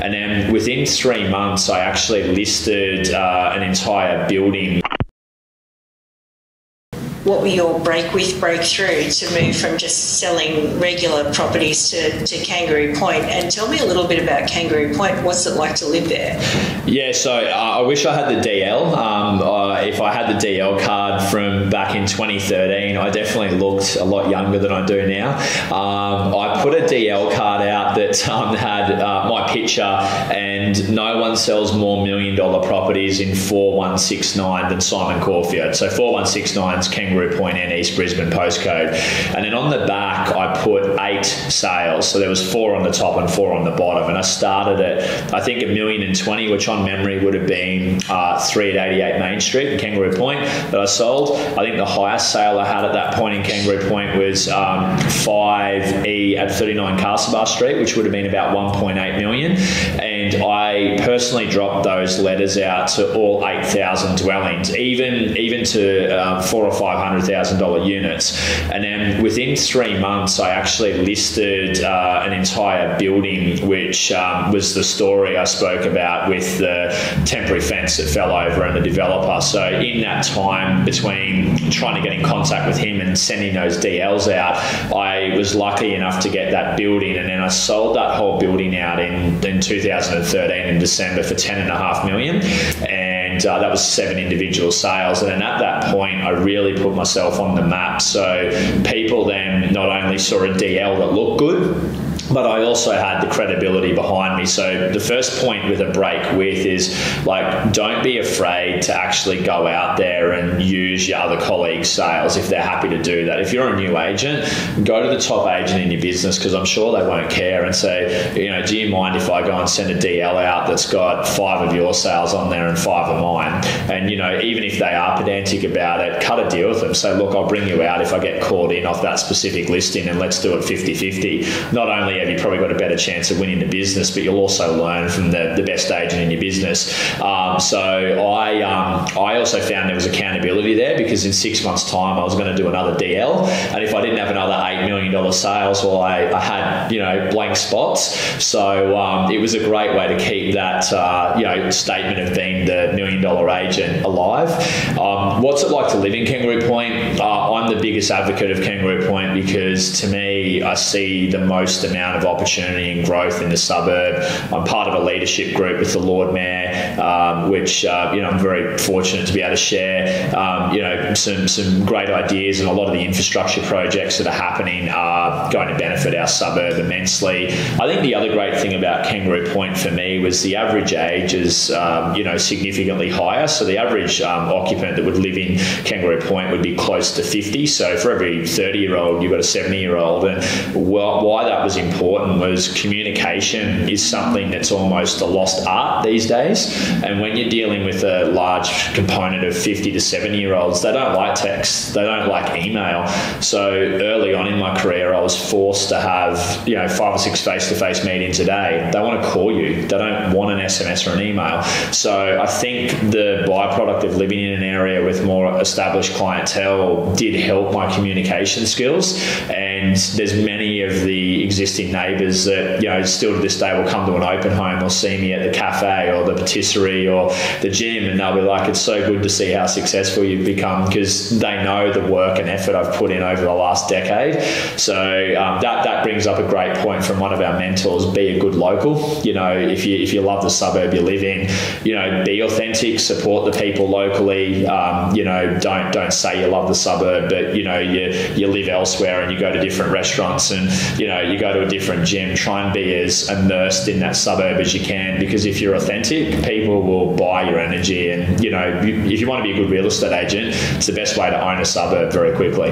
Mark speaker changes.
Speaker 1: And then within 3 months, I actually listed an entire building.
Speaker 2: What were your breakthrough to move from just selling regular properties to Kangaroo Point? And tell me a little bit about Kangaroo Point. What's it like to live there?
Speaker 1: Yeah, so I wish I had the DL. If I had the DL card from back in 2013, I definitely looked a lot younger than I do now. I put a DL card out that had my picture, and no one sells more $1 million properties in 4169 than Simon Caulfield. So 4169 is Kangaroo Point and East Brisbane postcode. And then on the back, I put 8 sales. So there was 4 on the top and 4 on the bottom. And I started at, I think, $1,020,000, which on memory would have been 3 at 88 Main Street in Kangaroo Point that I sold. I think the highest sale I had at that point in Kangaroo Point was 5E at 39 Castlebar Street, which would have been about 1.8 million. And I personally dropped those letters out to all 8,000 dwellings, even to $400,000 or $500,000 units. And then within 3 months, I actually listed an entire building, which was the story I spoke about with the temporary fence that fell over and the developer. So in that time between trying to get in contact with him and sending those DLs out, I was lucky enough to get that building, and then I sold that whole building out in 2013 in December for $10.5 million. And that was 7 individual sales. And then at that point, I really put myself on the map. So people then not only saw a DL that looked good, but I also had the credibility behind me. So the first point with a break with is, like, don't be afraid to actually go out there and use your other colleagues' sales if they're happy to do that. If you're a new agent, go to the top agent in your business, because I'm sure they won't care, and say, do you mind if I go and send a DL out that's got 5 of your sales on there and 5 of mine? And, even if they are pedantic about it, cut a deal with them. Say, look, I'll bring you out if I get called in off that specific listing, and let's do it 50-50. Not only have you probably got a better chance of winning the business, but you'll also learn from the best agent in your business. So I also found there was accountability there, because in 6 months' time I was going to do another DL, and if I didn't have another $8 million sales, well, I had blank spots. So it was a great way to keep that statement of being the $1 million agent alive. What's it like to live in Kangaroo Point? I'm the biggest advocate of Kangaroo Point, because to me, I see the most amount of opportunity and growth in the suburb. I'm part of a leadership group with the Lord Mayor, which I'm very fortunate to be able to share some great ideas, and a lot of the infrastructure projects that are happening are going to benefit our suburb immensely. I think the other great thing about Kangaroo Point for me was the average age is significantly higher. So the average occupant that would live in Kangaroo Point would be close to 50. So for every 30-year-old, you've got a 70-year-old. And why that was important was communication is something that's almost a lost art these days. And when you're dealing with a large component of 50 to 70-year-olds, they don't like text, they don't like email. So early on in my career, I was forced to have 5 or 6 face-to-face meetings a day. They want to call you, they don't want an SMS or an email. So I think the byproduct of living in an area with more established clientele did help my communication skills. And there's many of the existing neighbours that still to this day will come to an open home or see me at the cafe or the patisserie or the gym, and they'll be like, it's so good to see how successful you've become, because they know the work and effort I've put in over the last decade. So that brings up a great point from one of our mentors: be a good local. If you love the suburb you live in, be authentic, support the people locally. Don't say you love the suburb, but you live elsewhere and you go to different restaurants and you go to a different gym. Try and be as immersed in that suburb as you can, because if you're authentic, people will buy your energy. And if you want to be a good real estate agent, it's the best way to own a suburb very quickly.